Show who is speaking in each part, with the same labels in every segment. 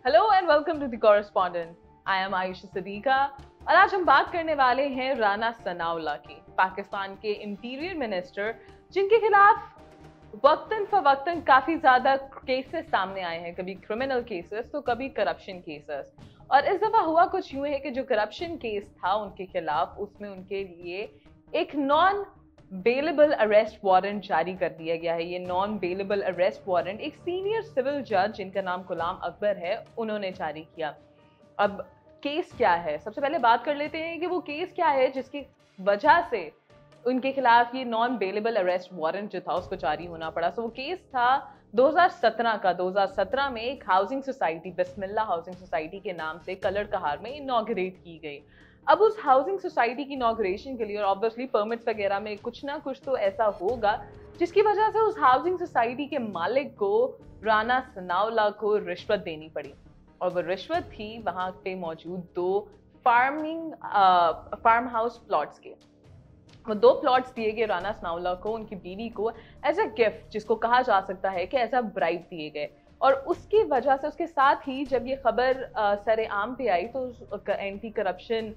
Speaker 1: Hello and welcome to the correspondent. I am Ayusha Sadiqa और आज हम बात करने वाले हैं राना सनाउल्लाह की, पाकिस्तान के इंटीरियर मिनिस्टर, जिनके खिलाफ वक्तन फवक्तन काफी ज्यादा केसेस सामने आए हैं, कभी क्रिमिनल केसेस तो कभी करप्शन केसेस। और इस दफा हुआ कुछ यूं है कि जो करप्शन केस था उनके खिलाफ, उसमें उनके लिए एक नॉन बेलेबल अरेस्ट वारंट जारी कर दिया गया है। ये नॉन बेलेबल अरेस्ट वारंट एक सीनियर सिविल जज जिनका नाम गुलाम अकबर है, उन्होंने जारी किया। अब केस क्या है, सबसे पहले बात कर लेते हैं कि वो केस क्या है जिसकी वजह से उनके खिलाफ ये नॉन बेलेबल अरेस्ट वारंट जो था उसको जारी होना पड़ा। वो केस था 2017 का। 2017 में एक हाउसिंग सोसाइटी, बिस्मिल्लाह हाउसिंग सोसाइटी के नाम से कलर कहार में इनॉग्रेट की गई। अब उस हाउसिंग सोसाइटी की इनॉग्रेशन के लिए और ऑब्वियसली परमिट्स वगैरह में कुछ ना कुछ तो ऐसा होगा जिसकी वजह से उस हाउसिंग सोसाइटी के मालिक को, राना सनाउल्लाह को, रिश्वत देनी पड़ी। और वो रिश्वत थी वहां पे मौजूद दो फार्म हाउस प्लॉट्स के। वो दो प्लॉट्स दिए गए राना सनाउल्लाह को, उनकी बीवी को, एज अ गिफ्ट, जिसको कहा जा सकता है कि एज अ ब्राइब दिए गए। और उसकी वजह से, उसके साथ ही जब ये खबर सरे आम पे आई तो एंटी करप्शन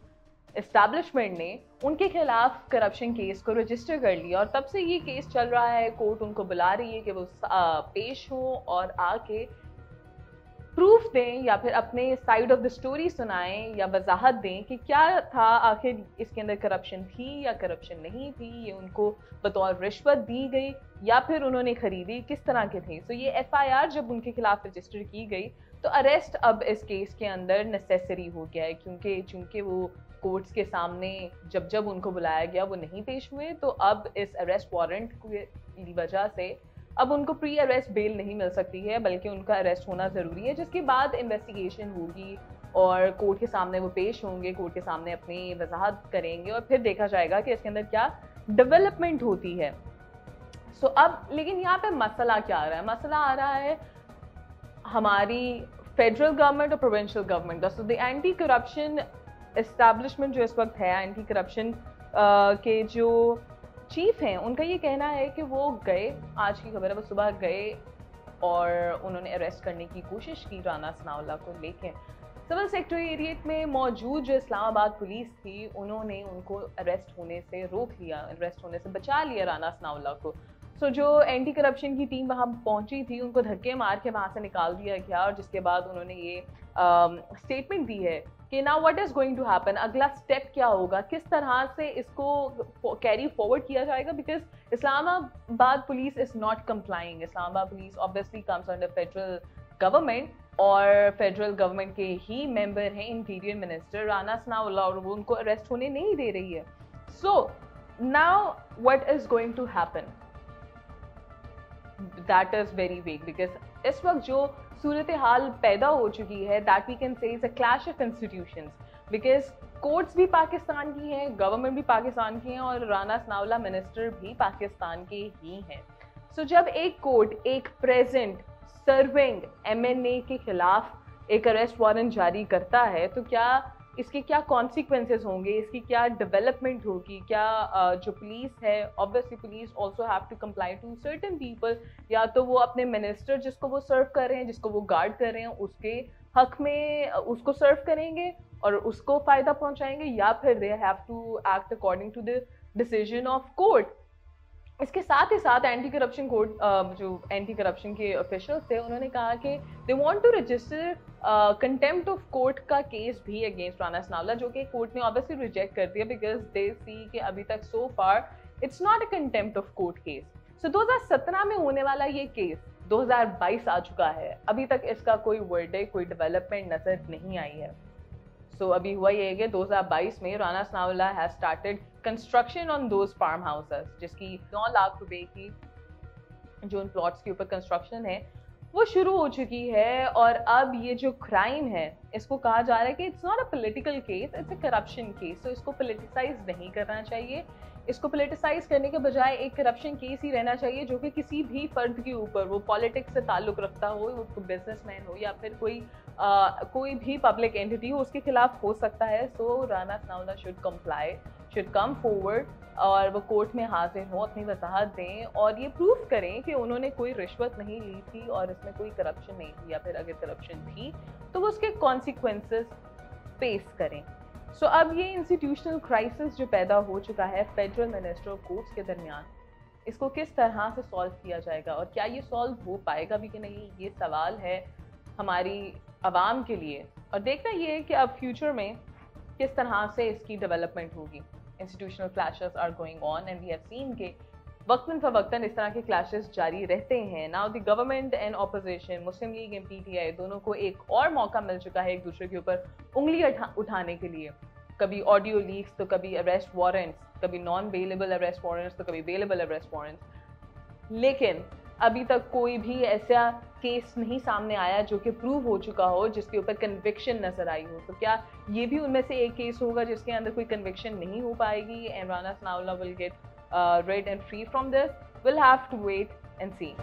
Speaker 1: एस्टैब्लिशमेंट ने उनके खिलाफ करप्शन केस को रजिस्टर कर लिया। और तब से ये केस चल रहा है, कोर्ट उनको बुला रही है कि वो पेश हों और आके प्रूफ दें या फिर अपने साइड ऑफ द स्टोरी सुनाएं या वजाहत दें कि क्या था, आखिर इसके अंदर करप्शन थी या करप्शन नहीं थी, ये उनको बतौर रिश्वत दी गई या फिर उन्होंने खरीदी, किस तरह के थे। ये एफआईआर जब उनके खिलाफ रजिस्टर की गई तो अरेस्ट अब इस केस के अंदर नेसेसरी हो गया है, क्योंकि चूंकि वो कोर्ट्स के सामने जब जब उनको बुलाया गया वो नहीं पेश हुए, तो अब इस अरेस्ट वारंट की वजह से अब उनको प्री अरेस्ट बेल नहीं मिल सकती है, बल्कि उनका अरेस्ट होना ज़रूरी है, जिसके बाद इन्वेस्टिगेशन होगी और कोर्ट के सामने वो पेश होंगे, कोर्ट के सामने अपनी वजाहत करेंगे और फिर देखा जाएगा कि इसके अंदर क्या डेवलपमेंट होती है। अब लेकिन यहाँ पे मसला क्या आ रहा है? मसला आ रहा है हमारी फेडरल गवर्नमेंट और प्रोविंशियल गवर्नमेंट का। द एंटी करप्शन एस्टैब्लिशमेंट जो इस वक्त है, एंटी करप्शन के जो चीफ हैं, उनका ये कहना है कि वो गए, आज की खबर है, वो सुबह गए और उन्होंने अरेस्ट करने की कोशिश की राना सनाउल्लाह को, लेकिन सिविल सेक्रेटेरिएट में मौजूद जो इस्लामाबाद पुलिस थी उन्होंने उनको अरेस्ट होने से रोक लिया, अरेस्ट होने से बचा लिया राना सनाउल्लाह को। जो एंटी करप्शन की टीम वहाँ पहुंची थी उनको धक्के मार के वहाँ से निकाल दिया गया, और जिसके बाद उन्होंने ये स्टेटमेंट दी है कि now what is going to happen, अगला स्टेप क्या होगा, किस तरह से इसको कैरी फॉरवर्ड किया जाएगा, because Islamabad police is not complying. Islamabad police obviously comes under federal government और फेडरल गवर्नमेंट के ही मेंबर हैं इंटीरियर मिनिस्टर राना सनाउल्लाह, और वो उनको अरेस्ट होने नहीं दे रही है। Now what is going to happen, that is very weak, because इस वक्त जो सूरत हाल पैदा हो चुकी है, that we can say is a clash of institutions, because courts भी पाकिस्तान की हैं, गवर्नमेंट भी पाकिस्तान की हैं और राना सनाउल्लाह मिनिस्टर भी पाकिस्तान के ही हैं। जब एक कोर्ट एक प्रेजेंट सर्विंग एमएनए के खिलाफ एक अरेस्ट वारंट जारी करता है तो क्या इसके क्या कॉन्सिक्वेंसेस होंगे, इसकी क्या डेवलपमेंट होगी, क्या जो पुलिस है, obviously police also have to comply to certain people, या तो वो अपने मिनिस्टर जिसको वो सर्व कर रहे हैं, जिसको वो गार्ड कर रहे हैं, उसके हक में उसको सर्व करेंगे और उसको फायदा पहुंचाएंगे, या फिर they have to act according to the decision of court. इसके साथ ही साथ एंटी करप्शन कोर्ट, जो एंटी करप्शन के ऑफिशियल्स थे, उन्होंने कहा कि they want to register contempt of court का केस भी अगेंस्ट राना सनाउल्लाह, जो कि कोर्ट ने ऑब्वियसली रिजेक्ट कर दिया, बिकॉज दे सी कि अभी तक so far it's not a contempt of court case. 2017 में होने वाला ये केस 2022 आ चुका है, अभी तक इसका कोई वर्डिक्ट, कोई डेवलपमेंट नजर नहीं आई है। अभी हुआ ये है कि 2022 में Rana Sanaullah has started construction on those farm houses, जिसकी 9 लाख रुपए की जो उन प्लॉट्स के ऊपर कंस्ट्रक्शन है वो शुरू हो चुकी है। और अब ये जो क्राइम है, इसको कहा जा रहा है कि it's not a political case, it's a corruption case, तो इसको पॉलिटिसाइज नहीं करना चाहिए। इसको पोलिटिसाइज करने के बजाय एक करप्शन केस ही रहना चाहिए जो कि किसी भी फर्द के ऊपर, वो पॉलिटिक्स से ताल्लुक रखता हो, वो बिजनेसमैन हो या फिर कोई भी पब्लिक एंटिटी हो, उसके खिलाफ हो सकता है. So Rana Sanaullah should comply, should come forward और वो कोर्ट में हाजिर हो, अपनी वजाहत दें और ये प्रूव करें कि उन्होंने कोई रिश्वत नहीं ली थी और इसमें कोई करप्शन नहीं थी, या फिर अगर करप्शन थी तो वो उसके कॉन्सिक्वेंसेस फेस करें. सो अब ये इंस्टीट्यूशनल क्राइसिस जो पैदा हो चुका है फेडरल मिनिस्टर ऑफ कोर्ट्स के दरमियान, इसको किस तरह से सॉल्व किया जाएगा और क्या ये सॉल्व हो पाएगा भी कि नहीं, ये सवाल है हमारी आवाम के लिए. और देखना ये है कि अब फ्यूचर में किस तरह से इसकी डेवलपमेंट होगी. Institutional clashes are going on and we have seen के वक्तन फवक्तन इस तरह के क्लैशेस जारी रहते हैं. Now the government and opposition, Muslim league and PTI, दोनों को एक और मौका मिल चुका है एक दूसरे के ऊपर उंगली उठाने के लिए. कभी ऑडियो लीक्स तो कभी अरेस्ट वारंट्स, कभी नॉन बेलेबल अरेस्ट वारंट्स तो कभी बेलेबल अरेस्ट वारंट्स. लेकिन अभी तक कोई भी ऐसा केस नहीं सामने आया जो कि प्रूव हो चुका हो, जिसके ऊपर कन्विक्शन नजर आई हो. तो क्या ये भी उनमें से एक केस होगा जिसके अंदर कोई कन्विक्शन नहीं हो पाएगी and Rana Sanaullah will get rid and free from this? We'll have to wait and see.